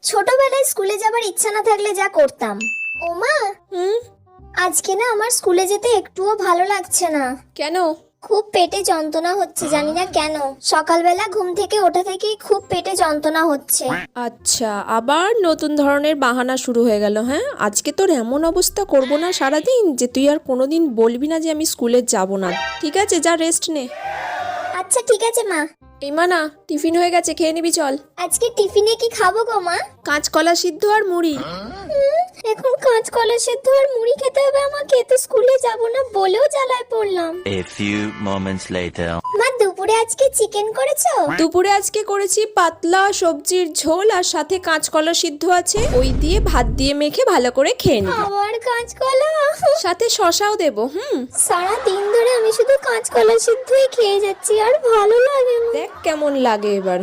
ছোটবেলায় স্কুলে যাবার ইচ্ছা না থাকলে যা করতাম। ওমা, আজকে না আমার স্কুলে যেতে একটুও ভালো লাগছে না। কেন? খুব পেটে যন্ত্রণা হচ্ছে, জানি না কেন। সকালবেলা ঘুম থেকে ওঠা থেকেই খুব পেটে যন্ত্রণা হচ্ছে। আচ্ছা, আবার নতুন ধরনের বাহানা শুরু হয়ে গেল। হ্যাঁ, আজকে তোর এমন অবস্থা করব না সারাদিন যে তুই আর কোনোদিন বলবি না যে আমি স্কুলে যাব না। ঠিক আছে, যা রেস্ট নে। আচ্ছা ঠিক আছে মা। এই মানা, টিফিন হয়ে গেছে, খেয়ে নিবি চল। আজকে টিফিনে কি খাবো গো মা? কাঁচকলা সিদ্ধ আর মুড়ি। এখন কাঁচকলা সেদ্ধ আর মুড়ি খেতে হবে আমাকে, তো স্কুলে যাব না বলেও জ্বালায় পড়লাম। A few moments later. মা, দুপুরে আজকে চিকেন করেছো? দুপুরে আজকে করেছি পাতলা সবজির ঝোল, আর সাথে কাঁচকলা সিদ্ধ আছে, ওই দিয়ে ভাত দিয়ে মেখে ভালো করে খেয়ে নিবি। আবার কাঁচকলা? সাথে শশাও দেবো। সারা দিন ধরে আমি শুধু কাঁচকলা সিদ্ধই খেয়ে যাচ্ছি, আর ভালো লাগে না। দেখ কেমন লাগে এবার।